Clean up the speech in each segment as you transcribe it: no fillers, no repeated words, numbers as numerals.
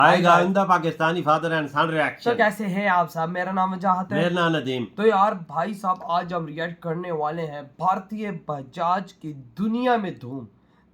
आएगा आइंदा Pakistani father and सन तो रिएक्शन। कैसे हैं आप साहब? मेरा नाम वजाहत है। मेरा नाम नदीम। तो यार भाई साहब आज हम रिएक्ट करने वाले हैं भारतीय बजाज की दुनिया में धूम।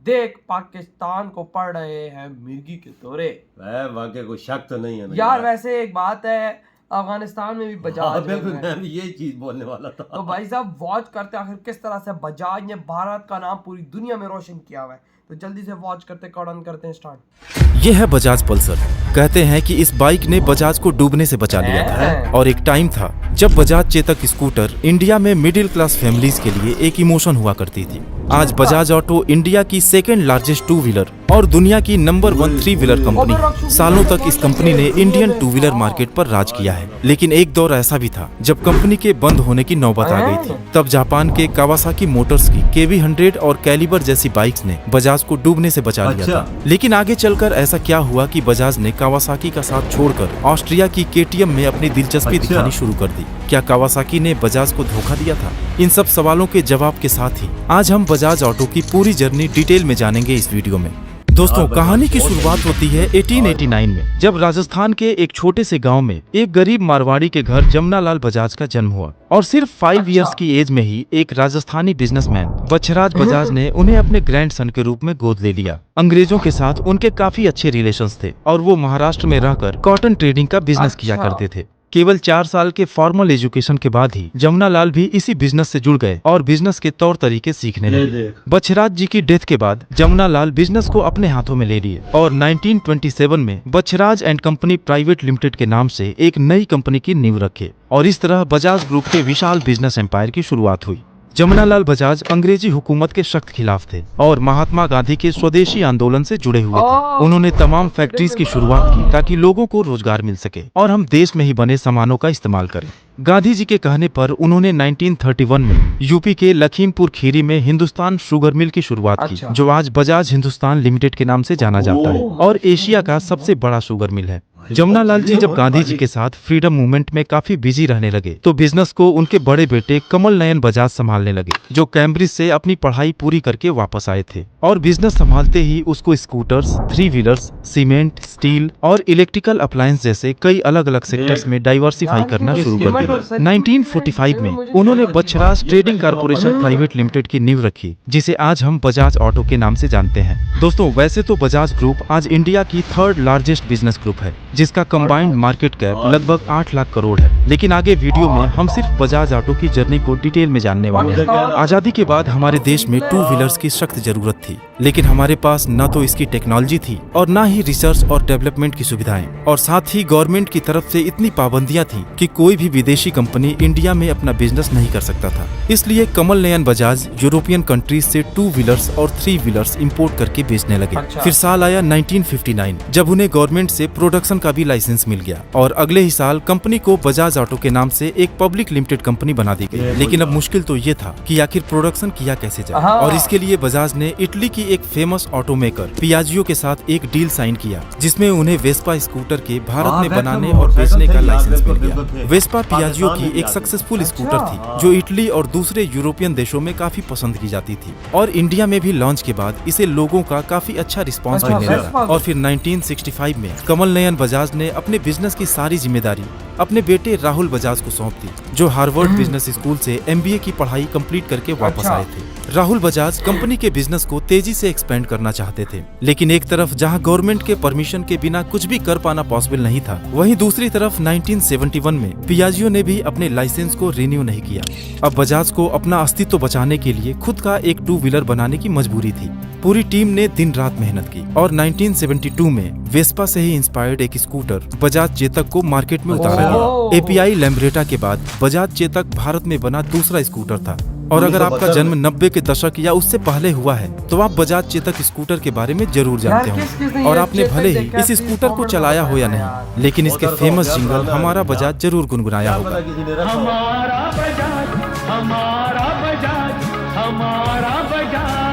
देख पाकिस्तान को पड़ रहे हैं मिर्गी के दौरे। वाकई कोई शक तो नहीं है ना यार वैसे एक बात है, अफगानिस्तान में भी बजाज बिल्कुल, है। मैं भी यही चीज बोलने वाला था। तो भाई साहब वॉच करते आखिर किस तरह से बजाज ने भारत का नाम पूरी दुनिया में रोशन किया हुआ है। तो जल्दी से वॉच करते कौन करते हैं स्टार्ट। ये है बजाज पल्सर। कहते हैं कि इस बाइक ने बजाज को डूबने से बचा लिया था। और एक टाइम था जब बजाज चेतक स्कूटर इंडिया में मिडिल क्लास फैमिलीज के लिए एक इमोशन हुआ करती थी। आज बजाज ऑटो इंडिया की सेकेंड लार्जेस्ट टू व्हीलर और दुनिया की नंबर 1 थ्री व्हीलर कंपनी। सालों तक इस कंपनी ने इंडियन टू व्हीलर मार्केट पर राज किया है। लेकिन एक दौर ऐसा भी था जब कंपनी के बंद होने की नौबत आ गई थी। तब जापान के कावासाकी मोटर्स की KV100 और कैलिबर जैसी बाइक्स ने बजाज को डूबने से बचा लिया था। लेकिन आगे चलकर ऐसा क्या हुआ कि बजाज ने कावासाकी का साथ छोड़कर ऑस्ट्रिया की KTM में अपनी दिलचस्पी दिखानी शुरू कर दी। क्या कावासाकी ने बजाज को धोखा दिया था? इन सब सवालों के जवाब के साथ ही आज हम बजाज ऑटो की पूरी जर्नी डिटेल में जानेंगे इस वीडियो में। दोस्तों कहानी की शुरुआत होती है 1889 में, जब राजस्थान के एक छोटे से गांव में एक गरीब मारवाड़ी के घर जमुनालाल बजाज का जन्म हुआ। और सिर्फ 5 इयर्स की एज में ही एक राजस्थानी बिजनेसमैन बछराज बजाज ने उन्हें अपने ग्रैंडसन के रूप में गोद ले लिया। अंग्रेजों के साथ उनके काफी अच्छे रिलेशंस थे और वो महाराष्ट्र में रहकर कॉटन ट्रेडिंग का बिजनेस किया करते थे। केवल 4 साल के फॉर्मल एजुकेशन के बाद ही जमुनालाल भी इसी बिजनेस से जुड़ गए और बिजनेस के तौर तरीके सीखने लगे। बछराज जी की डेथ के बाद जमुनालाल बिजनेस को अपने हाथों में ले लिए और 1927 में Bachhraj and company private limited के नाम से एक नई कंपनी की नींव रखे और इस तरह बजाज ग्रुप के विशाल बिजनेस एम्पायर की शुरुआत हुई। जमुनालाल बजाज अंग्रेजी हुकूमत के सख्त खिलाफ थे और महात्मा गांधी के स्वदेशी आंदोलन से जुड़े हुए थे। उन्होंने तमाम फैक्ट्रीज की शुरुआत की ताकि लोगों को रोजगार मिल सके और हम देश में ही बने सामानों का इस्तेमाल करें। गांधी जी के कहने पर उन्होंने 1931 में यूपी के लखीमपुर खीरी में हिंदुस्तान शुगर मिल की शुरुआत की, जो आज बजाज हिंदुस्तान लिमिटेड के नाम से जाना जाता है और एशिया का सबसे बड़ा शुगर मिल है। जमुनालाल जी जब गांधी जी के साथ फ्रीडम मूवमेंट में काफी बिजी रहने लगे तो बिजनेस को उनके बड़े बेटे कमल नयन बजाज संभालने लगे, जो कैम्ब्रिज से अपनी पढ़ाई पूरी करके वापस आए थे। और बिजनेस संभालते ही उसको स्कूटर्स, 3 व्हीलर्स, सीमेंट, स्टील और इलेक्ट्रिकल अप्लायंस जैसे कई अलग अलग सेक्टर्स में डाइवर्सिफाई करना शुरू कर दिया। 1945 में उन्होंने Bachhraj trading corporation private limited की नींव रखी, जिसे आज हम बजाज ऑटो के नाम से जानते हैं। दोस्तों वैसे तो बजाज ग्रुप आज इंडिया की 3rd लार्जेस्ट बिजनेस ग्रुप है, जिसका कंबाइंड मार्केट कैप लगभग 8 लाख करोड़ है। लेकिन आगे वीडियो में हम सिर्फ बजाज ऑटो की जर्नी को डिटेल में जानने वाले हैं। आजादी के बाद हमारे देश में 2 व्हीलर्स की सख्त जरूरत थी, लेकिन हमारे पास न तो इसकी टेक्नोलॉजी थी और न ही रिसर्च और डेवलपमेंट की सुविधाएं, और साथ ही गवर्नमेंट की तरफ से इतनी पाबंदियां थी कि कोई भी विदेशी कंपनी इंडिया में अपना बिजनेस नहीं कर सकता था। इसलिए कमल नयन बजाज यूरोपियन कंट्रीज से 2 व्हीलर्स और 3 व्हीलर्स इंपोर्ट करके बेचने लगे। फिर साल आया 1959, जब उन्हें गवर्नमेंट से प्रोडक्शन का भी लाइसेंस मिल गया और अगले ही साल कंपनी को बजाज ऑटो के नाम से एक पब्लिक लिमिटेड कंपनी बना दी गई। लेकिन अब मुश्किल तो ये था कि आखिर प्रोडक्शन किया कैसे जाए, और इसके लिए बजाज ने इटली की एक फेमस ऑटोमेकर पियाजियो के साथ एक डील साइन किया, जिसमें उन्हें वेस्पा स्कूटर के भारत में बनाने और बेचने का लाइसेंस मिल गया। वेस्पा पियाजियो की एक सक्सेसफुल स्कूटर थी जो इटली और दूसरे यूरोपियन देशों में काफी पसंद की जाती थी, और इंडिया में भी लॉन्च के बाद इसे लोगों का काफी अच्छा रिस्पॉन्स मिलने लगा। और फिर 1965 में कमल नयन बजाज ने अपने बिजनेस की सारी जिम्मेदारी अपने बेटे राहुल बजाज को सौंप दी, जो हार्वर्ड बिजनेस स्कूल से MBA की पढ़ाई कंप्लीट करके वापस आए थे। राहुल बजाज कंपनी के बिजनेस को तेजी से एक्सपेंड करना चाहते थे, लेकिन एक तरफ जहां गवर्नमेंट के परमिशन के बिना कुछ भी कर पाना पॉसिबल नहीं था, वहीं दूसरी तरफ 1971 में पियाजियो ने भी अपने लाइसेंस को रिन्यू नहीं किया। अब बजाज को अपना अस्तित्व बचाने के लिए खुद का एक 2 व्हीलर बनाने की मजबूरी थी। पूरी टीम ने दिन रात मेहनत की और 1972 में वेस्पा से ही इंस्पायर्ड एक स्कूटर बजाज चेतक को मार्केट में उतारा गया। API लैम्ब्रेटा के बाद बजाज चेतक भारत में बना दूसरा स्कूटर था। और अगर आपका जन्म 90 के दशक या उससे पहले हुआ है तो आप बजाज चेतक स्कूटर के बारे में जरूर जानते होंगे, और आपने भले ही इस स्कूटर को चलाया हो या नहीं, लेकिन इसके फेमस जिंगल हमारा बजाज जरूर गुनगुनाया होगा। हमारा बजाज, हमारा बजाज, हमारा बजाज।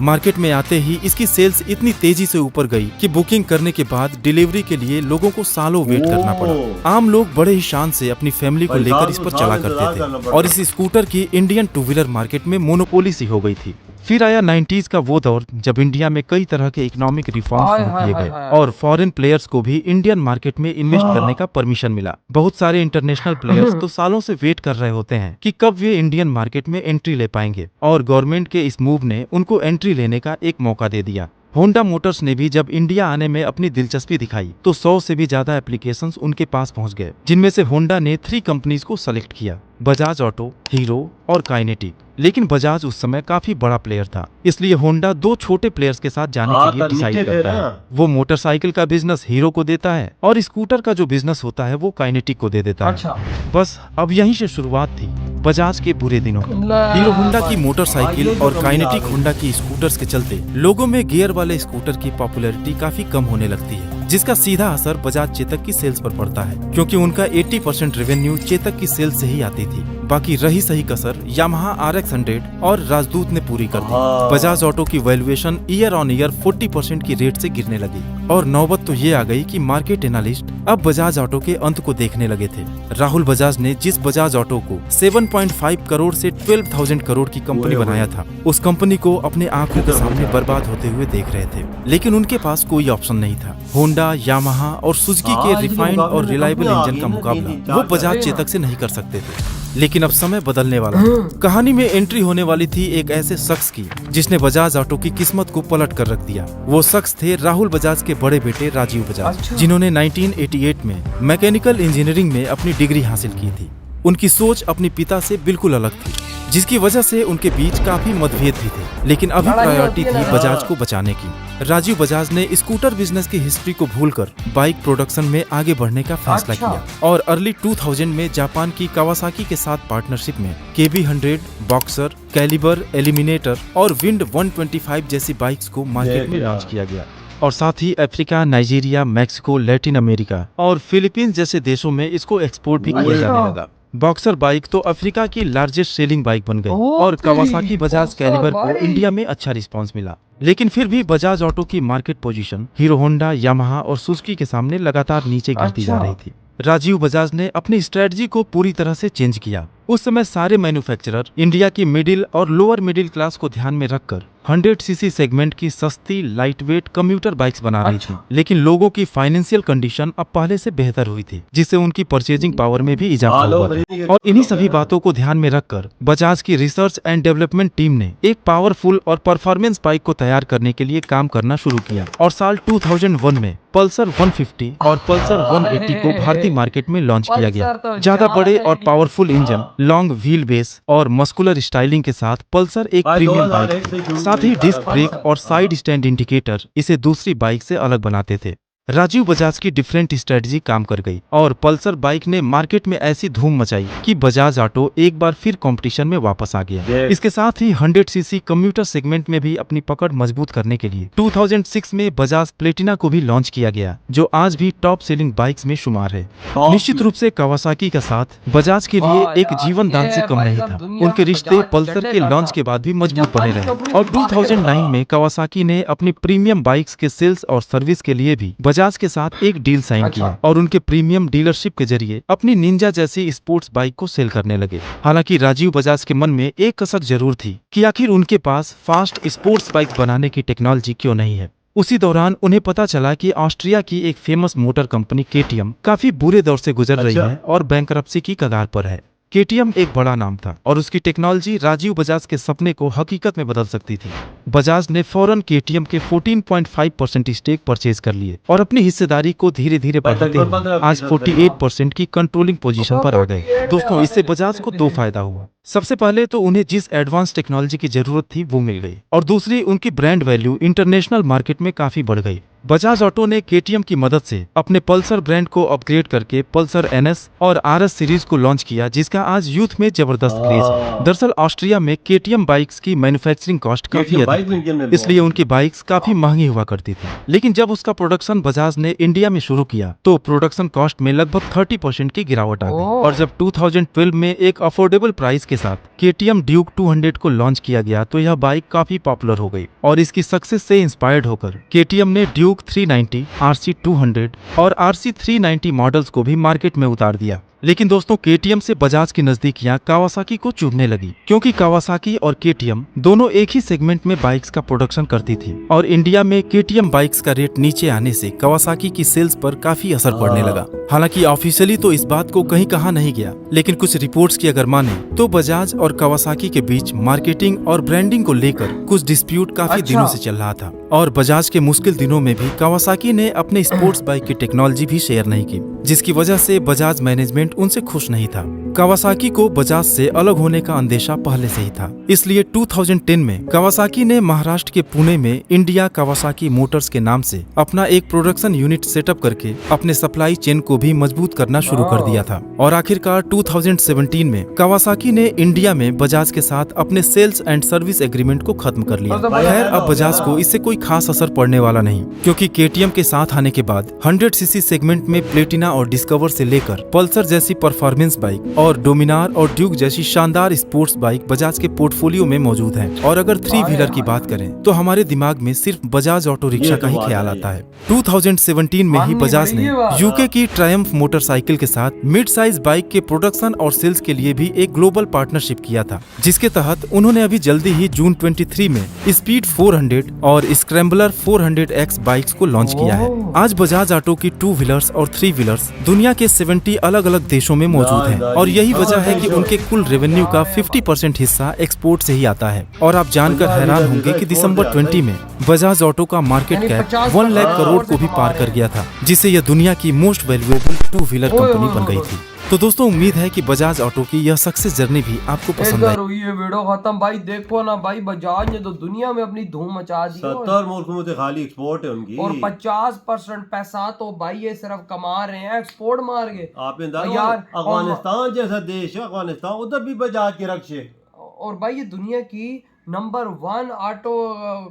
मार्केट में आते ही इसकी सेल्स इतनी तेजी से ऊपर गई कि बुकिंग करने के बाद डिलीवरी के लिए लोगों को सालों वेट करना पड़ा। आम लोग बड़े ही शान से अपनी फैमिली को लेकर इस पर चला करते थे और इस स्कूटर की इंडियन 2 व्हीलर मार्केट में मोनोपोली सी हो गई थी। फिर आया 90s का वो दौर जब इंडिया में कई तरह के इकोनॉमिक रिफॉर्म हाय, शुरू हाय, किए हाय, गए हाय। और फॉरेन प्लेयर्स को भी इंडियन मार्केट में इन्वेस्ट करने का परमिशन मिला। बहुत सारे इंटरनेशनल प्लेयर्स तो सालों से वेट कर रहे होते हैं कि कब वे इंडियन मार्केट में एंट्री ले पाएंगे, और गवर्नमेंट के इस मूव ने उनको एंट्री लेने का एक मौका दे दिया। होंडा मोटर्स ने भी जब इंडिया आने में अपनी दिलचस्पी दिखाई तो 100 से भी ज्यादा एप्लीकेशंस उनके पास पहुंच गए, जिनमें से होंडा ने 3 कंपनीज को सेलेक्ट किया, बजाज ऑटो, हीरो और काइनेटिक। लेकिन बजाज उस समय काफी बड़ा प्लेयर था, इसलिए होंडा 2 छोटे प्लेयर्स के साथ जाने के लिए डिसाइड करता है। वो मोटरसाइकिल का बिजनेस हीरो को देता है और स्कूटर का जो बिजनेस होता है वो काइनेटिक को दे देता है। अच्छा। बस अब यहीं से शुरुआत थी बजाज के बुरे दिनों की। हीरो होंडा की मोटरसाइकिल और काइनेटिक होंडा की स्कूटर्स के चलते लोगों में गियर वाले स्कूटर की पॉपुलैरिटी काफी कम होने लगती है, जिसका सीधा असर बजाज चेतक की सेल्स पर पड़ता है, क्योंकि उनका 80% रेवेन्यू चेतक की सेल्स से ही आती थी। बाकी रही सही कसर यामाहा RX 100 और राजदूत ने पूरी कर दी। बजाज ऑटो की वैल्यूएशन ईयर ऑन ईयर 40% की रेट से गिरने लगी और नौबत तो ये आ गई कि मार्केट एनालिस्ट अब बजाज ऑटो के अंत को देखने लगे थे। राहुल बजाज ने जिस बजाज ऑटो को 7.5 करोड़ से 12,000 करोड़ की कंपनी बनाया था, उस कंपनी को अपने आंखों के सामने बर्बाद होते हुए देख रहे थे। लेकिन उनके पास कोई ऑप्शन नहीं था। होंडा, यामाहा और सुजुकी के रिफाइंड और रिलायबल इंजन का मुकाबला वो बजाज चेतक से नहीं कर सकते थे। लेकिन अब समय बदलने वाला था। कहानी में एंट्री होने वाली थी एक ऐसे शख्स की जिसने बजाज ऑटो की किस्मत को पलट कर रख दिया। वो शख्स थे राहुल बजाज के बड़े बेटे राजीव बजाज, जिन्होंने 1988 में मैकेनिकल इंजीनियरिंग में अपनी डिग्री हासिल की थी। उनकी सोच अपने पिता से बिल्कुल अलग थी, जिसकी वजह से उनके बीच काफी मतभेद भी थे। लेकिन अभी प्रायोरिटी थी बजाज को बचाने की। राजीव बजाज ने स्कूटर बिजनेस की हिस्ट्री को भूलकर बाइक प्रोडक्शन में आगे बढ़ने का फैसला किया और अर्ली 2000 में जापान की कावासाकी के साथ पार्टनरशिप में KB100, बॉक्सर, कैलिबर, एलिमिनेटर और विंड 125 जैसी बाइक्स को मार्केट में लॉन्च किया गया। और साथ ही Africa, Nigeria, Mexico, Latin America और फिलीपींस जैसे देशों में इसको एक्सपोर्ट भी किया जाने लगा। बॉक्सर बाइक तो अफ्रीका की लार्जेस्ट सेलिंग बाइक बन गई और कावासाकी बजाज कैलिबर को इंडिया में अच्छा रिस्पांस मिला। लेकिन फिर भी बजाज ऑटो की market position Hero Honda, Yamaha और सुजुकी के सामने लगातार नीचे गिरती जा रही थी। राजीव बजाज ने अपनी स्ट्रेटजी को पूरी तरह से चेंज किया। उस समय सारे मैन्युफैक्चरर इंडिया की मिडिल और लोअर मिडिल क्लास को ध्यान में रखकर 100cc सेगमेंट की सस्ती लाइटवेट कम्यूटर बाइक्स बना रही थी। लेकिन लोगों की फाइनेंशियल कंडीशन अब पहले से बेहतर हुई थी, जिससे उनकी परचेजिंग पावर में भी इजाफा हुआ था। और इन्हीं सभी बातों को ध्यान में रखकर बजाज की रिसर्च एंड डेवलपमेंट टीम ने एक पावरफुल और परफॉर्मेंस बाइक को तैयार करने के लिए काम करना शुरू किया और साल 2001 में पल्सर 150 और पल्सर 180 को भारतीय मार्केट में लॉन्च किया गया। ज्यादा बड़े और powerful engine, long wheel base और मस्कुलर स्टाइलिंग के साथ पल्सर एक प्रीमियम बाइक थी। साथ ही डिस्क ब्रेक और साइड स्टैंड इंडिकेटर इसे दूसरी बाइक से अलग बनाते थे। राजीव बजाज की डिफरेंट स्ट्रेटजी काम कर गई और पल्सर बाइक ने मार्केट में ऐसी धूम मचाई कि बजाज ऑटो एक बार फिर कंपटीशन में वापस आ गया। इसके साथ ही 100cc कम्यूटर सेगमेंट में भी अपनी पकड़ मजबूत करने के लिए 2006 में बजाज प्लेटिना को भी लॉन्च किया गया, जो आज भी टॉप सेलिंग बाइक्स में शुमार है। निश्चित रूप से कावासाकी का साथ बजाज के लिए एक जीवन दान से कम नहीं था। उनके रिश्ते पल्सर के लॉन्च के बाद भी मजबूत बने रहे और 2009 में कावासाकी ने अपनी प्रीमियम बाइक्स के सेल्स और सर्विस के लिए भी बजाज के साथ एक डील साइन किया और उनके प्रीमियम डीलरशिप के जरिए अपनी निंजा जैसी स्पोर्ट्स बाइक को सेल करने लगे। हालांकि राजीव बजाज के मन में एक कसक जरूर थी कि आखिर उनके पास फास्ट स्पोर्ट्स बाइक बनाने की टेक्नोलॉजी क्यों नहीं है। उसी दौरान उन्हें पता चला कि ऑस्ट्रिया की एक फेमस मोटर कंपनी KTM काफी बुरे दौर से गुजर रही है और बैंकरप्सी की कगार पर है। KTM एक बड़ा नाम था और उसकी टेक्नोलॉजी राजीव बजाज के सपने को हकीकत में बदल सकती थी। बजाज ने फौरन KTM के 14.5% स्टेक परचेज कर लिए और अपनी हिस्सेदारी को धीरे धीरे बढ़ाते हुए आज 48% की कंट्रोलिंग पोजीशन पर आ गए। दोस्तों, इससे बजाज को 2 फायदा हुआ। सबसे पहले तो उन्हें जिस एडवांस टेक्नोलॉजी की जरूरत थी वो मिल गई और दूसरी, उनकी ब्रांड वैल्यू इंटरनेशनल मार्केट में काफी बढ़ गई। बजाज ऑटो ने KTM की मदद से अपने पल्सर ब्रांड को अपग्रेड करके पल्सर NS और RS सीरीज को लॉन्च किया, जिसका आज यूथ में जबरदस्त क्रेज है। दरअसल ऑस्ट्रिया में KTM बाइक्स की मैन्युफैक्चरिंग कॉस्ट काफी अधिक थी, इसलिए उनकी बाइक्स काफी महंगी हुआ करती थी। लेकिन जब उसका प्रोडक्शन बजाज ने इंडिया में शुरू किया तो प्रोडक्शन कॉस्ट में लगभग 30% की गिरावट आ गई और जब 2012 में एक अफोर्डेबल प्राइस के साथ KTM ड्यूक 200 को लॉन्च किया गया तो यह बाइक काफी पॉपुलर हो गई और इसकी सक्सेस से इंस्पायर्ड होकर KTM ने ड्यूक 390, RC 200 और RC 390 मॉडल्स को भी मार्केट में उतार दिया। लेकिन दोस्तों केटीएम से बजाज की नजदीकियां कावासाकी को चुभने लगी, क्योंकि कावासाकी और केटीएम दोनों एक ही सेगमेंट में बाइक्स का प्रोडक्शन करती थी और इंडिया में केटीएम बाइक्स का रेट नीचे आने से कावासाकी की सेल्स पर काफी असर पड़ने लगा। हालांकि ऑफिशियली तो इस बात को कहीं कहा नहीं गया, लेकिन कुछ रिपोर्ट्स की अगर माने तो बजाज और कावासाकी के बीच मार्केटिंग और ब्रांडिंग को लेकर कुछ डिस्प्यूट काफी दिनों से चल रहा था और बजाज के मुश्किल दिनों में भी कावासाकी ने अपने स्पोर्ट्स बाइक की टेक्नोलॉजी भी शेयर नहीं की, जिसकी वजह से बजाज मैनेजमेंट उनसे खुश नहीं था। कावासाकी को बजाज से अलग होने का अंदेशा पहले से ही था, इसलिए 2010 में कावासाकी ने महाराष्ट्र के पुणे में इंडिया कावासाकी मोटर्स के नाम से अपना एक प्रोडक्शन यूनिट सेटअप करके अपने सप्लाई चेन को भी मजबूत करना शुरू कर दिया था और आखिरकार 2017 में कावासाकी ने इंडिया में बजाज के साथ अपने सेल्स एंड सर्विस एग्रीमेंट को खत्म कर लिया। खैर अब बजाज को इससे कोई खास असर पड़ने वाला नहीं, क्योंकि केटीएम के साथ आने के बाद 100 सीसी सेगमेंट में प्लेटिना और डिस्कवर से लेकर पल्सर जैसी परफॉर्मेंस बाइक और डोमिनार और ड्यूक जैसी शानदार स्पोर्ट्स बाइक बजाज के पोर्टफोलियो में मौजूद हैं। और अगर 3 व्हीलर की बात करें तो हमारे दिमाग में सिर्फ बजाज ऑटो रिक्शा का ही ख्याल आता है। 2017 में ही बजाज ने यूके की ट्रायम्फ मोटरसाइकिल के साथ मिड साइज बाइक के प्रोडक्शन और सेल्स के लिए भी एक ग्लोबल पार्टनरशिप किया था, जिसके तहत उन्होंने अभी जल्दी ही जून 23 में स्पीड 400 और स्क्रैम्बलर 400X बाइक्स को लॉन्च किया है। आज बजाज ऑटो की 2 व्हीलर्स और 3 व्हीलर्स दुनिया के 70 अलग अलग देशों में मौजूद हैं और यही वजह है कि उनके कुल रेवेन्यू का 50% हिस्सा एक्सपोर्ट से ही आता है। और आप जानकर हैरान होंगे कि दिसंबर 20 में बजाज ऑटो का मार्केट कैप 1 लाख करोड़ को भी पार कर गया था, जिससे यह दुनिया की मोस्ट वैल्यूएबल 2 व्हीलर कंपनी बन गई थी। तो दोस्तों उम्मीद है कि बजाज ऑटो की यह सक्सेस जर्नी भी आपको पसंद आई। ये वीडियो खत्म भाई, देखो ना भाई बजाज ने तो दुनिया में अपनी धूम मचा दी। 70 मुल्कों में तो खाली एक्सपोर्ट है उनकी और 50% पैसा तो भाई ये सिर्फ कमा रहे हैं एक्सपोर्ट मार के। आप यार अफगानिस्तान जैसा देश है, अफगानिस्तान उधर भी बजाज के रक्षे। और भाई ये दुनिया की number 1 auto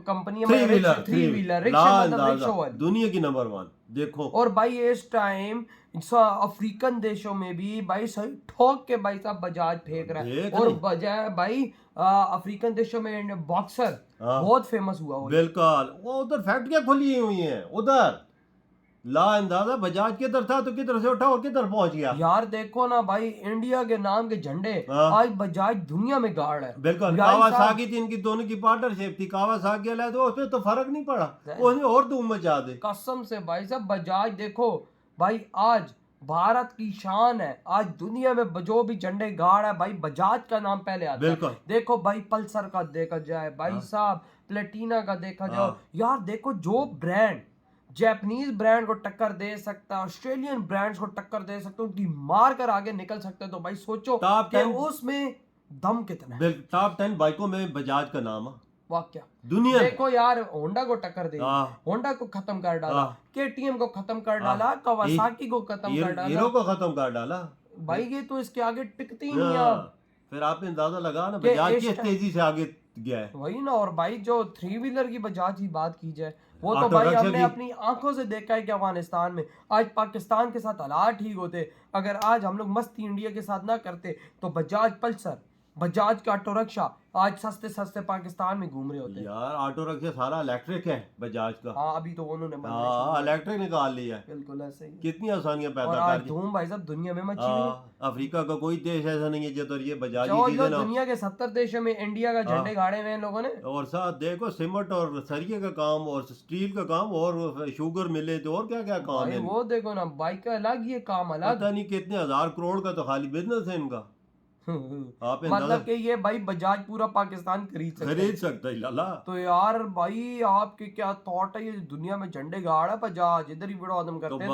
company 3 wheeler rickshaw वाली दुनिया की नंबर 1 देखो। और भाई इस टाइम अफ्रीकन देशों में भी भाई सही ठोक के भाई साहब बजाज फेंक रहा है। और बजाय भाई अफ्रीकन देशों में बॉक्सर बहुत फेमस हुआ। बिल्कुल, वो उधर फैक्ट्रियां खुली हुई हैं उधर। ला अंदाजा बजाज किधर था तो किधर से उठा और किधर पहुंच गया। यार देखो ना भाई इंडिया के नाम के झंडे आज बजाज दुनिया में गाड़ है। बिल्कुल, कावासाकी थी इनकी दोनों की पार्टनरशिप थी। कावासाकी वाला तो उसमें तो फर्क नहीं पड़ा, उसने और धूम मचा दे कसम से भाई साहब। बजाज देखो भाई आज भारत की शान है, आज दुनिया में जो भी झंडे गाड़ है भाई बजाज का नाम पहले आता है। देखो भाई पल्सर का देखा जाए भाई साहब, प्लेटिना का देखा जाए, यार देखो जो ब्रांड जापानीज ब्रांड को टक्कर दे सकता है, ऑस्ट्रेलियन ब्रांड्स को टक्कर दे सकता है, उनकी मार कर आगे निकल सकते हैं, तो भाई सोचो कि उसमें दम कितना है। टॉप 10 बाइकों में बजाज का नाम है। वाह क्या दुनिया देखो यार, होंडा को टक्कर दे, होंडा को खत्म कर डाला, केटीएम को खत्म कर डाला, कावासाकी को खत्म कर डाला, हीरो को खत्म कर डाला। भाई ये तो इसके आगे टिकती ही नहीं है। फिर आपने अंदाजा लगा ना बजाज किस तेजी से आगे गया है। वही ना। और भाई जो 3 व्हीलर की बजाज की बात की जाए वो तो भाई हमने अपनी आंखों से देखा है कि अफगानिस्तान में आज पाकिस्तान के साथ हालात ठीक होते, अगर आज हम लोग मस्ती इंडिया के साथ ना करते तो बजाज पल्सर, बजाज का ऑटो रिक्शा आज सस्ते सस्ते पाकिस्तान में घूम रहे होते। यार ऑटो रिक्शा सारा इलेक्ट्रिक है बजाज का। हाँ अभी तो उन्होंने इलेक्ट्रिक निकाल लिया है। बिल्कुल ऐसे ही, कितनी आसानियां पैदा कर दी। आज धूम भाई साहब दुनिया में मची हुई। अफ्रीका का कोई देश ऐसा नहीं है जिधर ये बजाज की चीजें ना। दुनिया के 70 देशों में इंडिया का झंडे गाड़े हुए हैं लोगों ने। और साथ देखो सीमेंट और सरिये का काम और स्टील का काम और शुगर मिले तो और क्या क्या काम है। वो देखो ना बाइक का अलग, ये काम अलग, पता नहीं कितने 1000 करोड़ का तो खाली बिजनेस है इनका। मतलब कि ये भाई बजाज पूरा पाकिस्तान खरीद सकता है लाला। तो यार भाई आपके क्या थॉट है, ये दुनिया में झंडे गाड़ है बजाज, इधर ही वीडियो खत्म करते हैं।